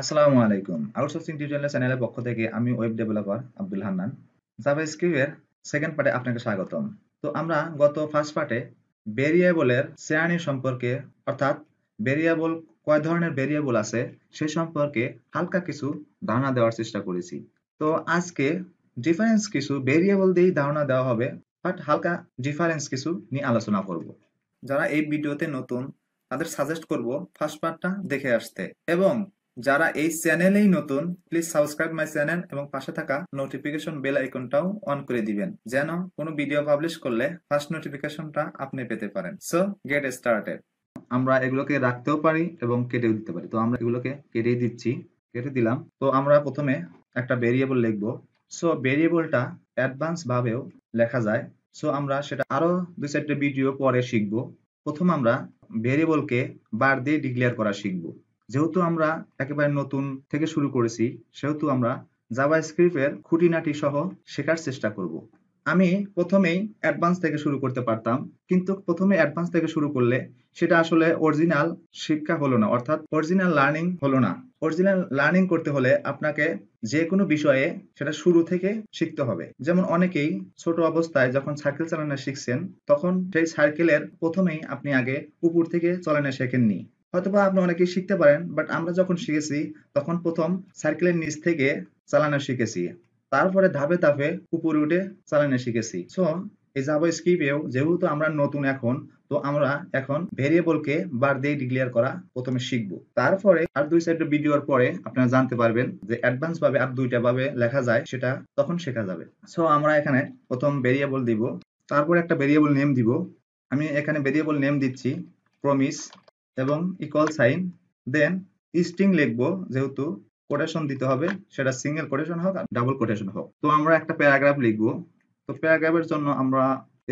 আসসালামু আলাইকুম। Outsourcing tutorial চ্যানেলের পক্ষ থেকে আমি ওয়েব ডেভেলপার আব্দুল হান্নান। জাভাস্ক্রিপ্টের সেকেন্ড পার্টে আপনাকে স্বাগতম। তো আমরা গত ফার্স্ট পার্টে ভেরিয়েবলের শ্রেণী সম্পর্কে অর্থাৎ ভেরিয়েবল কয় ধরনের ভেরিয়েবল আছে সে সম্পর্কে হালকা কিছু ধারণা দেওয়ার চেষ্টা করেছি। তো আজকে ডিফারেন্স কিছু ভেরিয়েবল দিয়েই ধারণা দেওয়া হবে, বাট হালকা ডিফারেন্স কিছু নিয়ে আলোচনা করব। যারা এই ভিডিওতে নতুন তাদের সাজেস্ট করব ফার্স্ট পার্টটা দেখে আসতে, এবং যারা এই চ্যানেলেই নতুন প্লিজ সাবস্ক্রাইব মাই চ্যানেল এবং পাশে থাকা নোটিফিকেশন বেল আইকনটাও অন করে দিবেন, যেন কোনো ভিডিও পাবলিশ করলে ফার্স্ট নোটিফিকেশনটা আপনি পেতে পারেন। So get started. আমরা এগুলোকে রাখতেও পারি এবং কেটেও দিতে পারি। তো আমরা এগুলোকে কেটেই দিচ্ছি, কেটে দিলাম। তো আমরা প্রথমে একটা ভেরিয়েবল লিখবো। সো ভেরিয়েবলটা অ্যাডভান্স ভাবেও লেখা যায়। সো আমরা সেটা আরো 2-4টা ভিডিও পরে শিখবো। প্রথম আমরা ভেরিয়েবলকে বার দিয়ে ডিক্লেয়ার করা শিখবো। যেহেতু আমরা একেবারে নতুন থেকে শুরু করেছি, সেহেতু আমরা জাভাস্ক্রিপ্টের খুঁটিনাটি সহ শেখার চেষ্টা করব। আমি প্রথমেই অ্যাডভান্স থেকে শুরু করতে পারতাম, কিন্তু প্রথমে অ্যাডভান্স থেকে শুরু করলে সেটা আসলে অরিজিনাল শিক্ষা হলো না, অর্থাৎ অরিজিনাল লার্নিং হলো না। অরিজিনাল লার্নিং করতে হলে আপনাকে যে কোনো বিষয়ে সেটা শুরু থেকে শিখতে হবে। যেমন অনেকেই ছোট অবস্থায় যখন সাইকেল চালানো শিখছেন, তখন সেই সাইকেলের প্রথমেই আপনি আগে উপর থেকে চালানো শেখেননি। হয়তোবা আপনি অনেকেই শিখতে পারেন, বাট আমরা যখন শিখেছি তখন প্রথম সাইকেলের নিচ থেকে চালানো শিখেছি, তারপরে ধাপে ধাপে উপরে উঠে চালানো শিখেছি। সো এই জাভাস্ক্রিপ্টেও যেহেতু আমরা নতুন এখন, তো আমরা এখন ভেরিয়েবলকে বার দিয়ে ডিক্লেয়ার করা প্রথমে শিখবো। তারপরে আর 2-4টা ভিডিওর পরে আপনারা জানতে পারবেন যে অ্যাডভান্স ভাবে আর 2টা ভাবে লেখা যায়, সেটা তখন শেখা যাবে। সো আমরা এখানে প্রথম ভেরিয়েবল দিব, তারপর একটা ভেরিয়েবল নেম দিব। আমি এখানে ভেরিয়েবল নেম দিচ্ছি প্রমিস এবং ইকুয়াল সাইন, দেন স্ট্রিং লিখবো। যেহেতু কোটেশন দিতে হবে, সেটা সিঙ্গেল কোটেশন হোক আর ডাবল কোটেশন হোক। তো আমরা একটা প্যারাগ্রাফ লিখবো। তো প্যারাগ্রাফের জন্য আমরা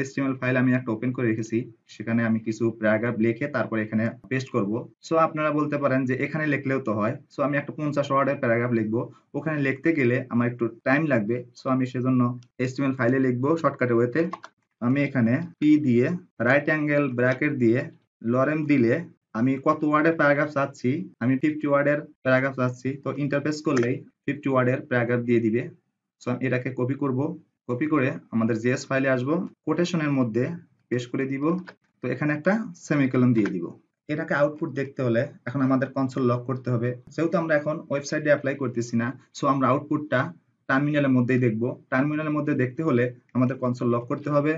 HTML ফাইল আমি একটা ওপেন করে রেখেছি, সেখানে আমি কিছু প্যারাগ্রাফ লিখে তারপর এখানে পেস্ট করব। সো আপনারা বলতে পারেন যে এখানে লিখলেও তো হয়। সো আমি একটা 50 ওয়ার্ডের প্যারাগ্রাফ লিখবো, ওখানে লিখতে গেলে আমার একটু টাইম লাগবে। সো আমি সেজন্য HTML ফাইলে লিখবো শর্টকাটে ওয়েতে। আমি এখানে পি দিয়ে রাইট অ্যাঙ্গেল ব্র্যাকেট দিয়ে লরেম দিলে আমি কত ওয়ার্ডের প্যারাগ্রাফ চাচ্ছি, আমি 50 ওয়ার্ডের প্যারাগ্রাফ চাচ্ছি, তো ইন্টারফেস করলেই 50 ওয়ার্ডের প্যারাগ্রাফ দিয়ে দিবে। সো এটাকে কপি করব, কপি করে আমাদের জেএস ফাইলে আসবো, কোটেশনের মধ্যে পেস্ট করে দিব। তো এখানে একটা সেমিকোলন দিয়ে দিব। এটাকে আউটপুট দেখতে হলে এখন আমাদের কনসোল লক করতে হবে। যেহেতু আমরা এখন ওয়েবসাইটে অ্যাপ্লাই করতেছি না, সো আমরা আউটপুটটা টার্মিনালের মধ্যেই দেখব। টার্মিনালের মধ্যে দেখতে হলে আমাদের কনসোল লক করতে হবে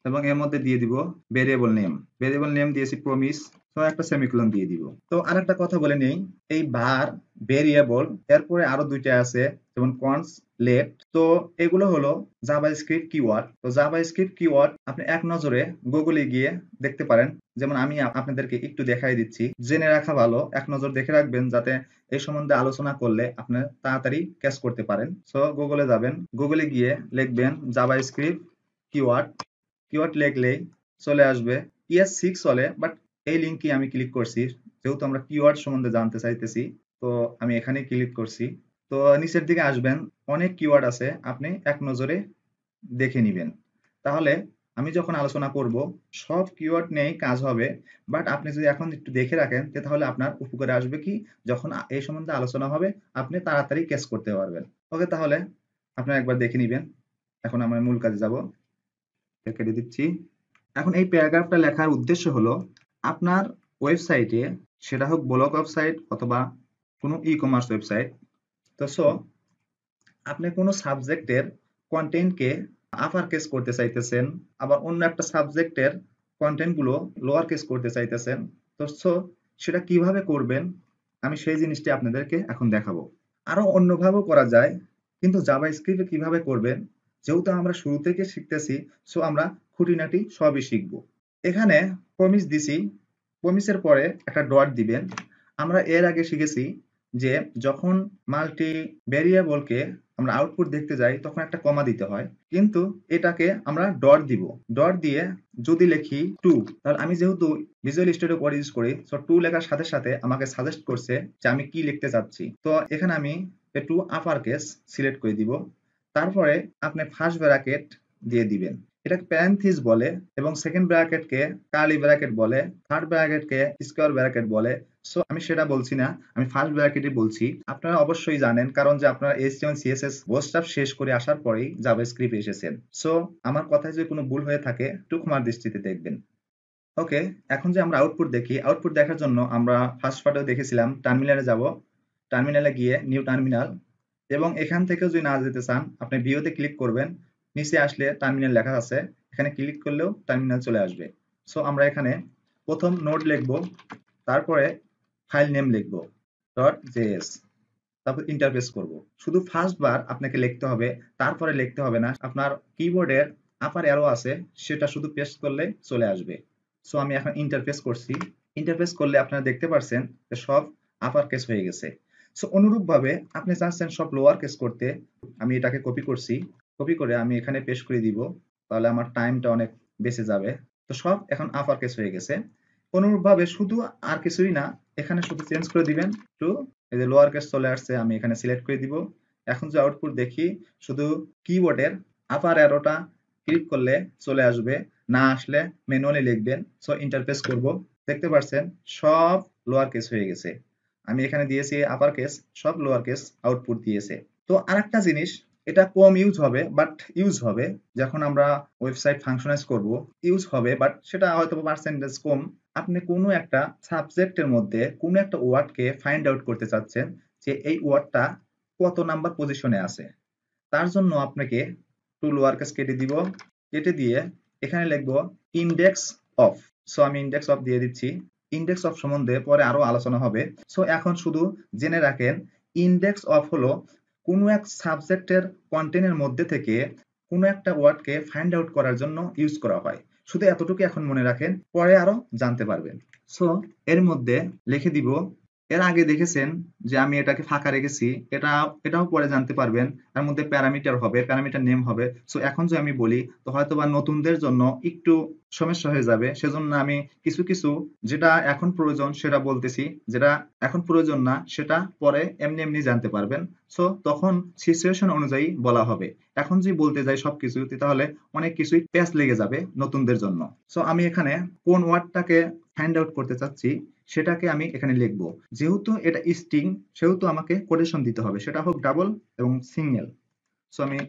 এবং এর মধ্যে দিয়ে দিব ভেরিয়েবল নেম। ভেরিয়েবল নেম দিয়েছি প্রমিস, তো একটা সেমিকোলন দিয়ে দিব। তো আরেকটা কথা বলে নেই, এই বার, ভেরিয়েবল, এরপরে আরো 2টা আছে যেমন কনস, লেট। তো এগুলো হলো জাভাস্ক্রিপ্ট কিওয়ার্ড। তো জাভাস্ক্রিপ্ট কিওয়ার্ড আপনি এক নজরে গুগলে গিয়ে দেখতে পারেন। যেমন আমি আপনাদেরকে একটু দেখাই দিচ্ছি, জেনে রাখা ভালো, এক নজর দেখে রাখবেন যাতে এই সম্বন্ধে আলোচনা করলে আপনি তাড়াতাড়ি ক্যাচ করতে পারেন। সো গুগলে যাবেন, গুগলে গিয়ে লিখবেন জাভাস্ক্রিপ্ট কিওয়ার্ড। কিওয়ার্ড লিখলেই চলে আসবে। ES6 চলে, বাট এই লিঙ্কে আমি ক্লিক করছি যেহেতু আমরা কিওয়ার্ড সম্বন্ধে জানতে চাইতেছি। তো আমি এখানে ক্লিক করছি। তো নিচের দিকে আসবেন, অনেক কিওয়ার্ড আছে, আপনি এক নজরে দেখে নিবেন। তাহলে আমি যখন আলোচনা করব সব কিওয়ার্ড নিয়েই কাজ হবে, বাট আপনি যদি এখন একটু দেখে রাখেন তাহলে আপনার উপকারে আসবে কি, যখন এই সম্বন্ধে আলোচনা হবে আপনি তাড়াতাড়ি ক্যাচ করতে পারবেন। ওকে, তাহলে আপনারা একবার দেখে নিবেন। এখন আমরা মূল কাজে যাব, কেটে দিচ্ছি। এখন এই প্যারাগ্রাফটা লেখার উদ্দেশ্য হলো আপনার ওয়েবসাইটে, সেটা হোক ব্লগ ওয়েবসাইট অথবা কোনো ই-কমার্স ওয়েবসাইট, তো আপনি কোনো সাবজেক্টের কন্টেন্টকে আপার কেস করতে চাইতেছেন, আবার অন্য একটা সাবজেক্টের কন্টেন্ট গুলো লোয়ার কেস করতে চাইতেছেন। তো সেটা কিভাবে করবেন আমি সেই জিনিসটি আপনাদেরকে এখন দেখাবো। আরো অন্যভাবেও করা যায়, কিন্তু জাভাস্ক্রিপ্টে কিভাবে করবেন, যেহেতু আমরা শুরু থেকে শিখতেছি, সো আমরা খুঁটিনাটি সবই শিখব। এখানে প্রমিস দিছি, প্রমিসের পরে একটা ডট দিবেন। আমরা এর আগে শিখেছি যে যখন মাল্টি ভেরিয়েবলকে আমরা আউটপুট দেখতে যাই তখন একটা কমা দিতে হয়, কিন্তু এটাকে আমরা ডট দিব। ডট দিয়ে যদি লিখি টু, তাহলে আমি যেহেতু ভিজুয়াল স্টুডিও কোড ইউজ করি, সো টু লেখার সাথে সাথে আমাকে সাজেস্ট করছে যে আমি কি লিখতে চাচ্ছি। তো এখানে আমি টু আপার কেস সিলেক্ট করে দিব। তারপরে আপনি ফার্স্ট ব্র্যাকেট দিয়ে দিবেন, এটাকে প্যারেনথিস বলে, এবং সেকেন্ড ব্র্যাকেটকে কার্লি ব্র্যাকেট বলে, থার্ড ব্র্যাকেটকে স্কোয়ার ব্র্যাকেট বলে। সো আমি সেটা বলছি না, আমি ফার্স্ট ব্র্যাকেটে বলছি। আপনারা অবশ্যই জানেন, কারণ যে আপনারা HTML CSS বোস্টআপ শেষ করে আসার পরেই জাভাস্ক্রিপ্ট এসেছেন। সো আমার কথায় যদি কোনো ভুল হয়ে থাকে একটু ক্ষমার দৃষ্টিতে দেখবেন। ওকে, এখন যে আমরা আউটপুট দেখি, আউটপুট দেখার জন্য আমরা ফার্স্ট পার্টেও দেখেছিলাম টার্মিনালে যাব, টার্মিনালে গিয়ে নিউ টার্মিনাল, এবং এখান থেকে যদি না যেতে চান আপনি ভিউতে ক্লিক করবেন, নিচে আসলে টার্মিনাল লেখা আছে, এখানে ক্লিক করলেও টার্মিনাল চলে আসবে। সো আমরা এখানে প্রথম নোড লিখব, তারপরে ফাইল নেম লিখব .js, তারপর ইন্টারফেস করব। শুধু ফার্স্ট বার আপনাকে লিখতে হবে, তারপরে লিখতে হবে না। আপনার কিবোর্ডের আপার অ্যারো আছে, সেটা শুধু পেস্ট করলে চলে আসবে। সো আমি এখন ইন্টারফেস করছি। ইন্টারফেস করলে আপনারা দেখতে পাচ্ছেন যে সব আপার কেস হয়ে গেছে। সো অনুরূপভাবে আপনি চাচ্ছেন সব লোয়ার কেস করতে, আমি এটাকে কপি করছি, কপি করে আমি এখানে পেস্ট করে দিব, তাহলে আমার টাইমটা অনেক বেঁচে যাবে। তো সব এখন আপার কেস হয়ে গেছে। অনুরূপভাবে শুধু আর কিছুই না, এখানে শুধু চেঞ্জ করে দিবেন টু, এই যে লোয়ার কেস চলে আসছে, আমি এখানে সিলেক্ট করে দিব। এখন যে আউটপুট দেখি, শুধু কিবোর্ডের আপার অ্যারোটা ক্লিক করলে চলে আসবে, না আসলে ম্যানুয়ালি লিখবেন। সো ইন্টারফেস করব, দেখতে পাচ্ছেন সব লোয়ার কেস হয়ে গেছে। আমি এখানে দিয়েছি আপার কেস, সব লোয়ার কেস আউটপুট দিয়েছে। তো আরেকটা জিনিস, এটা কম ইউজ হবে, বাট ইউজ হবে যখন আমরা ওয়েবসাইট ফাংশনাইজ করব, ইউজ হবে, বাট সেটা হয়তো পার্সেন্টেজ কম। আপনি কোনো একটা সাবজেক্টের মধ্যে কোনো একটা ওয়ার্ডকে ফাইন্ড আউট করতে চাচ্ছেন যে এই ওয়ার্ডটা কত নাম্বার পজিশনে আছে, তার জন্য আপনাকে টু লোয়ার কেস কেটে দিব, কেটে দিয়ে এখানে লিখবো ইন্ডেক্স অফ। সো আমি ইন্ডেক্স অফ দিয়ে দিচ্ছি। ইন্ডেক্স অফ সম্বন্ধে পরে আরো আলোচনা হবে। সো এখন শুধু জেনে রাখেন, ইন্ডেক্স অফ হলো কোনো এক সাবজেক্টের কন্টেন্টের মধ্যে থেকে কোনো একটা ওয়ার্ডকে ফাইন্ড আউট করার জন্য ইউজ করা হয়। শুধু এতটুকু এখন মনে রাখেন, পরে আরো জানতে পারবেন। সো এর মধ্যে লিখে দিব, এর আগে দেখেছেন যে আমি এটাকে ফাঁকা রেখেছি, এটাও পরে জানতে পারবেন। এর মধ্যে প্যারামিটার হবে, প্যারামিটার নেম হবে। সো এখন যে আমি বলি তো হয়তো বা নতুনদের জন্য একটু সমস্যা হয়ে যাবে, সেজন্য আমি কিছু কিছু যেটা এখন প্রয়োজন সেটা বলতেছি, যেটা এখন প্রয়োজন না সেটা পরে এমনি এমনি জানতে পারবেন। সো তখন সিচুয়েশন অনুযায়ী বলা হবে। এখন যদি বলতে যাই সবকিছু, তাহলে অনেক কিছুই প্যাচ লেগে যাবে নতুনদের জন্য। সো আমি এখানে কোন ওয়ার্ডটাকে ফাইন্ড আউট করতে চাচ্ছি সেটাকে আমি এখানে লিখবো। যেহেতু এটা স্ট্রিং, সেহেতু আমাকে কোটেশন দিতে হবে, সেটা হোক ডাবল এবং সিঙ্গেল। সো আমি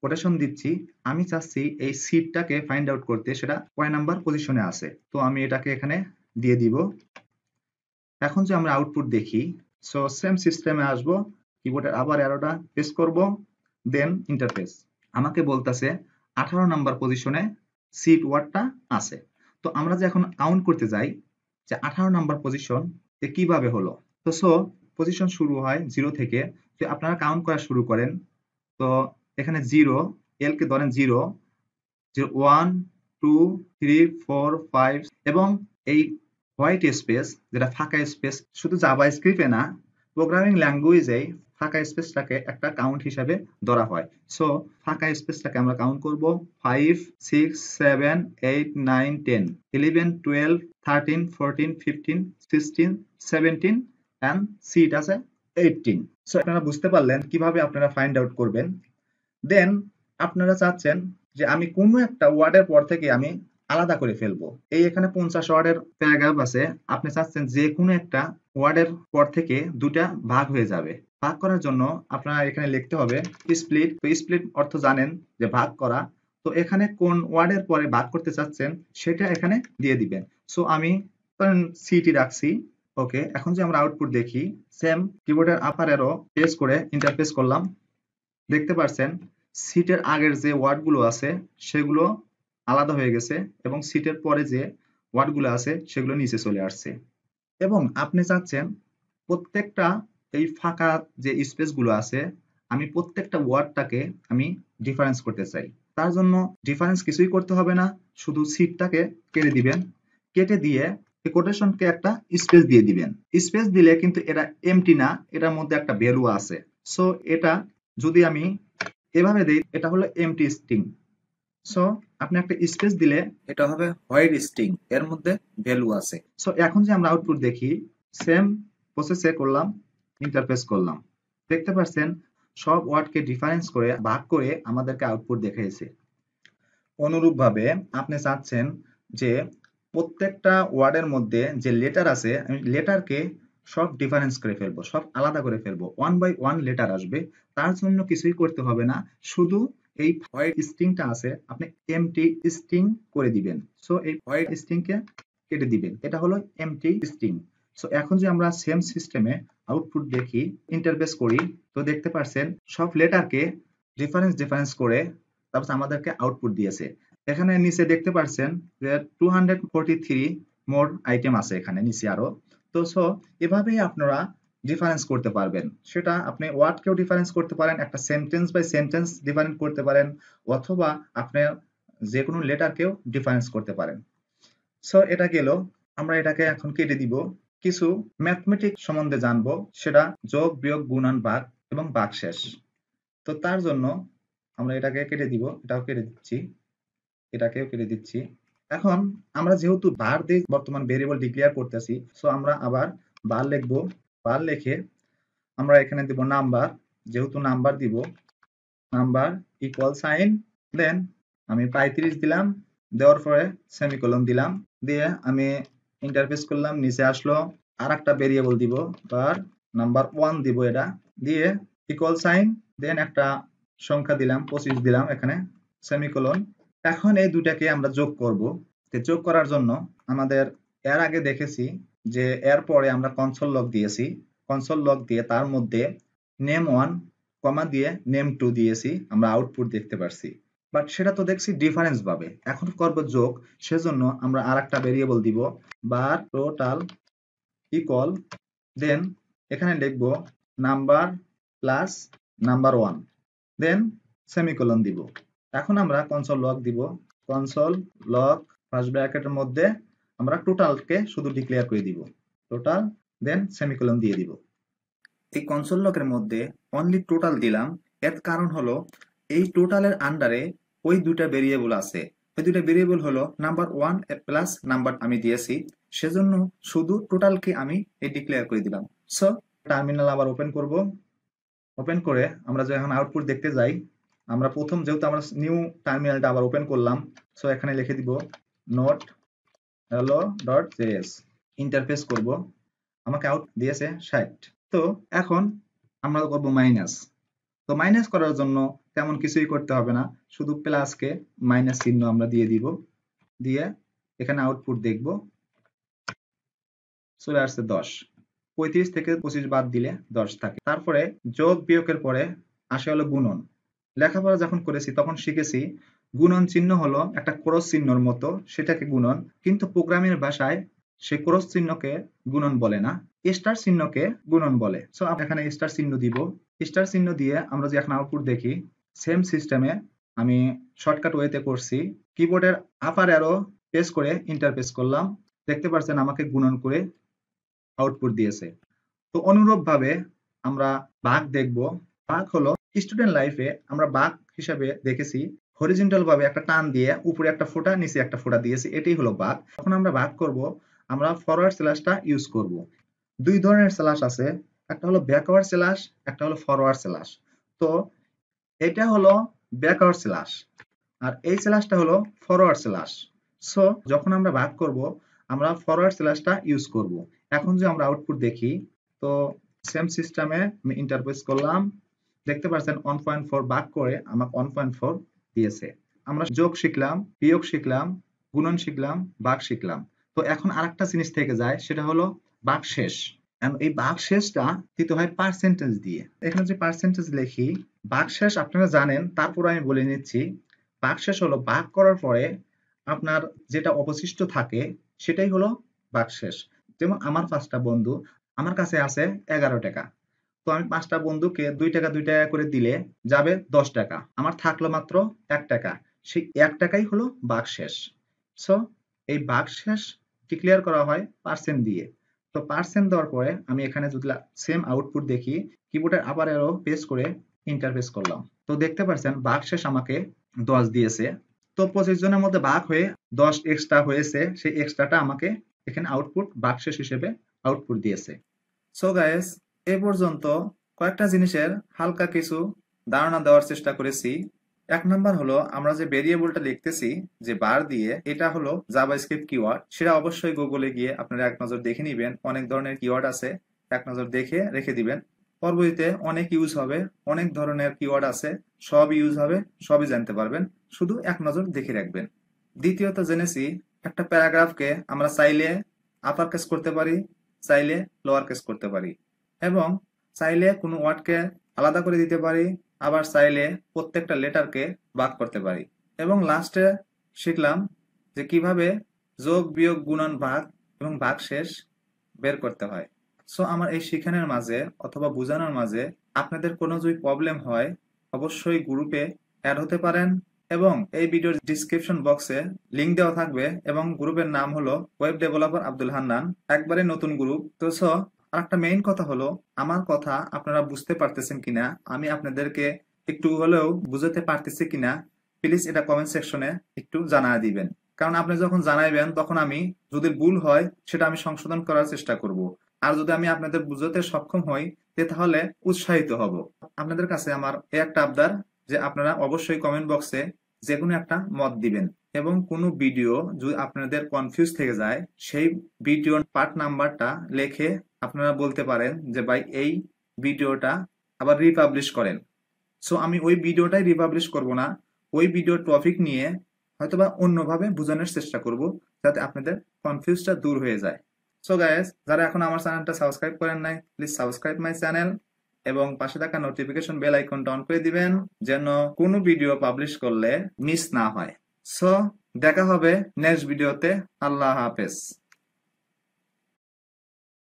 কোটেশন দিচ্ছি, আমি চাচ্ছি এই সিটটাকে ফাইন্ড আউট করতে সেটা কয় নাম্বার পজিশনে আছে। তো আমি এটাকে এখানে দিয়ে দিব। এখন যে আমরা আউটপুট দেখি, সো সেম সিস্টেমে আসবো, কিবোর্ডের আবার অ্যারোটা প্রেস করব, দেন ইন্টারফেস। আমাকে বলতেছে 18 নাম্বার পজিশনে সিট ওয়ার্ডটা আছে। তো আমরা যে এখন কাউন্ট করতে যাই যে 18 নাম্বার পজিশন কিভাবে হলো। তো সো পজিশন শুরু হয় 0 থেকে, তো আপনারা কাউন্ট করা শুরু করেন। তো এখানে 0, এল কে ধরেন 0, 1 2 3 4 5, এবং এই হোয়াইট স্পেস যেটা ফাঁকা স্পেস, শুধু জাভাস্ক্রিপ্টে না প্রোগ্রামিং ল্যাঙ্গুয়েজে ফাঁকা স্পেসটাকে একটা কাউন্ট হিসাবে ধরা হয়। সো ফাঁকা স্পেসটাকে আমরা কাউন্ট করব 5 6 7 8 9 10 11 12 13 14 15 16 17 এন্ড সিট আছে 18। সো আপনারা বুঝতে পারলেন কিভাবে আপনারা ফাইন্ড আউট করবেন। দেন আপনারা চাচ্ছেন যে আমি কোনো একটা ওয়ার্ডের পর থেকে আমি আলাদা করে ফেলবো। এই এখানে 50 ওয়ার্ডের প্যারাগ্রাফ আছে, আপনি চাচ্ছেন যে কোনো একটা ওয়ার্ডের পর থেকে দুটা ভাগ হয়ে যাবে। ভাগ করার জন্য আপনারা এখানে লিখতে হবে স্প্লিট। তো স্প্লিট অর্থ জানেন যে ভাগ করা। তো এখানে কোন ওয়ার্ডের পরে ভাগ করতে চাচ্ছেন সেটা এখানে দিয়ে দিবেন। সো আমি সিটি রাখছি। ওকে, এখন যে আমরা আউটপুট দেখি, সেম কিবোর্ডের আপার অ্যারো প্রেস করে ইন্টারফেস করলাম, দেখতে পাচ্ছেন সিটের আগের যে ওয়ার্ডগুলো আছে সেগুলো আলাদা হয়ে গেছে, এবং সিটের পরে যে ওয়ার্ডগুলো আছে সেগুলো নিচে চলে আসছে। এবং আপনি চাচ্ছেন প্রত্যেকটা এই ফাঁকা যে স্পেসগুলো আছে, আমি প্রত্যেকটা ওয়ার্ডটাকে আমি ডিফারেন্স করতে চাই। তার জন্য ডিফারেন্স কিছুই করতে হবে না, শুধু সিটটাকে কেটে দিবেন, কেটে দিয়ে কোটেশনকে একটা স্পেস দিয়ে দিবেন। স্পেস দিলে কিন্তু এটা এমটি না, এটার মধ্যে একটা ভ্যালু আছে। সো এটা যদি আমি এভাবে দেই, এটা হলো এমটি স্ট্রিং। সো আপনি একটা স্পেস দিলে এটা হবে হোয়াইট স্ট্রিং, এর মধ্যে ভ্যালু আছে। সো এখন যে আমরা আউটপুট দেখি, সেম প্রসেসে করলাম, ইন্টারফেস করলাম, দেখতে পাচ্ছেন সব ওয়ার্ডকে ডিফারেন্স করে ভাগ করে আমাদেরকে আউটপুট দেখাইছে। অনুরূপভাবে আপনি চাচ্ছেন যে প্রত্যেকটা ওয়ার্ডের মধ্যে যে লেটার আছে, আমি লেটারকে সব ডিফারেন্স করে ফেলবো, সব আলাদা করে ফেলবো, 1 বাই 1 লেটার আসবে। তার জন্য কিছুই করতে হবে না, শুধু এই ভয়েড স্ট্রিংটা আছে আপনি এমটি স্ট্রিং করে দিবেন। সো এই ভয়েড স্ট্রিংকে কেটে দিবেন, এটা হলো এমটি স্ট্রিং। সো এখন যে আমরা সেম সিস্টেমে আউটপুট দেখি, ইন্টারফেস করি, তো দেখতে পাচ্ছেন সব লেটারকে ডিফারেন্স করে তারপর আমাদেরকে আউটপুট দিয়েছে। এখানে নিচে দেখতে পাচ্ছেন যে 243 মোর আইটেম আছে এখানে নিচে আরো। তো সো এভাবেই আপনারা ডিফারেন্স করতে পারবেন। সেটা আপনি ওয়ার্ডকেও ডিফারেন্স করতে পারেন, একটা সেন্টেন্স বাই সেন্টেন্স ডিফারেন্স করতে পারেন, অথবা আপনি যে কোনো লেটারকেও ডিফারেন্স করতে পারেন। সো এটা গেল, আমরা এটাকে এখন কেটে দিব। কিছু ম্যাথমেটিক্স সম্বন্ধে জানবো, সেটা যোগ বিয়োগ গুণন ভাগ এবং ভাগশেষ। তো তার জন্য আমরা এটাকে কেটে দিব, এটাও কেটে দিচ্ছি, এটাকেও কেটে দিচ্ছি। এখন আমরা যেহেতু বার দিয়ে বর্তমান ভেরিয়েবল ডিক্লেয়ার করতেছি, সো আমরা আবার বার লিখবো। বার লিখে আমরা এখানে দিব নাম্বার, যেহেতু নাম্বার দিব, নাম্বার ইকুয়াল সাইন, দেন আমি 35 দিলাম, দেওয়ার পরে সেমিকোলন দিলাম, দিয়ে আমি ইন্টারফেস করলাম, নিচে আসলো আর একটা ভেরিয়েবল দিব, বার নাম্বার 1 দিব, এটা দিয়ে ইকুয়াল সাইন, দেন একটা সংখ্যা দিলাম 25 দিলাম এখানে, সেমিকোলন। এখন এই দুটাকে আমরা যোগ করব। যোগ করার জন্য আমাদের এর আগে দেখেছি যে এর পরে আমরা কনসোল লগ দিয়েছি, কনসোল লগ দিয়ে তার মধ্যে নেম 1 কমা দিয়ে নেম 2 দিয়েছি, আমরা আউটপুট দেখতে পারছি। বাট সেটা তো দেখছি ডিফারেন্স ভাবে, এখন করব যোগ, সেজন্য আমরা আরেকটা ভেরিয়েবল দিব, বার টোটাল ইকুয়াল, দেন এখানে লিখব number plus number 1, then semicolon দিব। এখন আমরা কনসোল লগ দিব, কনসোল লগ ফার্স্ট ব্র্যাকেটের মধ্যে আমরা টোটালকে শুধু ডিক্লেয়ার করে দিব, টোটাল, দেন সেমিকোলন দিয়ে দিব। এই কনসোল লগের মধ্যে অনলি টোটাল দিলাম, এর কারণ হলো এই টোটালের আন্ডারে ওই দুটা ভেরিয়েবল আছে, ওই দুটা ভেরিয়েবল হলো নাম্বার 1 প্লাস নাম্বার আমি দিয়েছি, সেজন্য শুধু টোটালকে আমি এই ডিক্লেয়ার করে দিলাম। সো টার্মিনাল আবার ওপেন করব, ওপেন করে আমরা যখন আউটপুট দেখতে যাই, আমরা প্রথম যেহেতু আমরা নিউ টার্মিনালটা আবার ওপেন করলাম, সো এখানে লিখে দিব note hello dot JS, interface করব, আমাকে আউট দিয়েছে 60। তো এখন আমরা করব মাইনাস। তো মাইনাস করার জন্য তেমন কিছুই করতে হবে না, শুধু প্লাসকে মাইনাস চিহ্ন আমরা দিয়ে দিব, দিয়ে এখানে আউটপুট দেখব, চলে আসছে 10। 35 থেকে 25 বাদ দিলে 10 থাকে। তারপরে যোগ বিয়োগের পরে আসে হলো গুণন। লেখাপড়া যখন করেছি তখন শিখেছি গুণন চিহ্ন হলো একটা ক্রস চিহ্নর মতো, সেটাকে গুণন, কিন্তু প্রোগ্রামের ভাষায় সেই ক্রস চিহ্নকে গুণন বলে না, স্টার চিহ্নকে গুণন বলে। সো এখানে স্টার চিহ্ন দিব, স্টার চিহ্ন দিয়ে আমরা যে এখন আউটপুট দেখি, সেম সিস্টেমে আমি শর্টকাট ওয়েতে করছি, কিবোর্ডের আপার অ্যারো প্রেস করে ইন্টারপ্রেস করলাম, দেখতে পাচ্ছেন আমাকে গুণন করে আউটপুট দিয়েছে। তো অনুরূপ ভাবে আমরা ভাগ দেখব। ভাগ হলো স্টুডেন্ট লাইফে আমরা ভাগ হিসাবে দেখেছি হরিজন্টাল ভাবে একটা টান দিয়ে উপরে একটা ফোঁটা নিচে একটা ফোঁটা দিয়েছি, এটাই হলো ভাগ। এখন আমরা ভাগ করব, আমরা ফরওয়ার্ড স্ল্যাশটা ইউজ করব। দুই ধরনের স্ল্যাশ আছে, একটা হলো ব্যাকওয়ার্ড স্ল্যাশ, একটা হলো ফরওয়ার্ড স্ল্যাশ। তো এটা হলো ব্যাকওয়ার্ড স্ল্যাশ আর এই স্ল্যাশটা হলো ফরওয়ার্ড স্ল্যাশ। সো যখন আমরা ভাগ করব আমরা ফরওয়ার্ড স্ল্যাশটা ইউজ করব। এখন যে আমরা আউটপুট দেখি, তো সেম সিস্টেমে আমি ইন্টারপ্রেস করলাম, দেখতে পাচ্ছেন 1.4 ভাগ করে আমাকে 1.4 দিয়েছে। আমরা যোগ শিখলাম, বিয়োগ শিখলাম, গুণন শিখলাম, ভাগ শিখলাম। তো এখন আরেকটা জিনিস থেকে যায়, সেটা হলো ভাগশেষ। এই ভাগশেষটা দিতে হয় পার্সেন্টেজ দিয়ে। এখানে যে পার্সেন্টেজ লিখি, ভাগশেষ আপনারা জানেন, তারপর আমি বলে নিচ্ছি। ভাগশেষ হলো ভাগ করার পরে আপনার যেটা অবশিষ্ট থাকে সেটাই হলো ভাগশেষ। যেমন আমার 5টা বন্ধু, আমার কাছে আছে 11 টাকা, তো আমি 5টা বন্ধুকে 2 টাকা 2 টাকা করে দিলে যাবে 10 টাকা, আমার থাকলো মাত্র 1 টাকা, সেই 1 টাকাই হলো ভাগশেষ। সো এই ভাগশেষ ডিক্লেয়ার করা হয় পার্সেন্ট দিয়ে। তো পার্সেন্ট দেওয়ার পরে আমি এখানে যদি সেম আউটপুট দেখি, কিবোর্ডের আবার অ্যারো প্রেস করে ইন্টারফেস করলাম, তো দেখতে পাচ্ছেন ভাগশেষ আমাকে 10 দিয়েছে। তো 25 জনের মধ্যে ভাগ হয়ে 10 এক্সট্রা হয়েছে, সেই এক্সট্রাটা আমাকে এখানে আউটপুট ভাগশেষ হিসেবে আউটপুট দিয়েছে। সো গাইস, এ পর্যন্ত কয়েকটা জিনিসের হালকা কিছু ধারণা দেওয়ার চেষ্টা করেছি। 1 নাম্বার হলো আমরা যে ভেরিয়েবলটা লিখতেছি যে বার দিয়ে, এটা হলো জাভাস্ক্রিপ্ট কিওয়ার্ড। সেটা অবশ্যই গুগলে গিয়ে আপনারা এক নজর দেখে নিবেন, অনেক ধরনের কিওয়ার্ড আছে, এক নজর দেখে রেখে দিবেন। পরবর্তীতে অনেক ইউজ হবে, অনেক ধরনের কিওয়ার্ড আছে, সব ইউজ হবে, সবই জানতে পারবেন, শুধু এক নজর দেখে রাখবেন। দ্বিতীয়ত জেনেছি একটা প্যারাগ্রাফকে আমরা চাইলে আপার কেস করতে পারি, চাইলে লোয়ার কেস করতে পারি, এবং চাইলে কোনো ওয়ার্ডকে আলাদা করে দিতে পারি, আবার চাইলে প্রত্যেকটা লেটারকে ভাগ করতে পারি। এবং লাস্টে শিখলাম যে কিভাবে যোগ বিয়োগ গুণন ভাগ এবং ভাগশেষ বের করতে হয়। সো আমার এই শিখানোর মাঝে অথবা বোঝানোর মাঝে আপনাদের কোনো যদি প্রবলেম হয় অবশ্যই গ্রুপে অ্যাড হতে পারেন, এবং এই ভিডিওর ডিসক্রিপশন বক্সে লিংক দেওয়া থাকবে, এবং গ্রুপের নাম হলো ওয়েব ডেভেলপার আব্দুল হান্নান, একবারে নতুন গ্রুপ। তো আর একটা মেইন কথা হলো, আমার কথা আপনারা বুঝতে পারতেছেন কিনা, আমি আপনাদেরকে একটু হলেও বুঝাতে পারতেছি কিনা, প্লিজ এটা কমেন্ট সেকশনে একটু জানায় দিবেন। কারণ আপনি যখন জানাইবেন তখন আমি যদি ভুল হয় সেটা আমি সংশোধন করার চেষ্টা করব, আর যদি আমি আপনাদের বুঝাতে সক্ষম হই তাহলে উৎসাহিত হব। আপনাদের কাছে আমার এই একটা আবদার যে আপনারা অবশ্যই কমেন্ট বক্সে যে কোনো একটা মত দিবেন, এবং কোনো ভিডিও যদি আপনাদের কনফিউজ থেকে যায় সেই ভিডিওর পার্ট নাম্বারটা লিখে আপনারা বলতে পারেন যে ভাই এই ভিডিওটা আবার রিপাবলিশ করেন। সো আমি ওই ভিডিওটাই রিপাবলিশ করব না, ওই ভিডিওর টপিক নিয়ে হয়তোবা অন্যভাবে বোঝানোর চেষ্টা করব যাতে আপনাদের কনফিউজটা দূর হয়ে যায়। সো গাইস, যারা এখন আমার চ্যানেলটা সাবস্ক্রাইব করেন নাই, প্লিজ সাবস্ক্রাইব মাই চ্যানেল, এবং পাশে থাকা নোটিফিকেশন বেল আইকনটা অন করে দিবেন যেন কোনো ভিডিও পাবলিশ করলে মিস না হয়। সো দেখা হবে নেক্সট ভিডিওতে। আল্লাহ হাফেজ।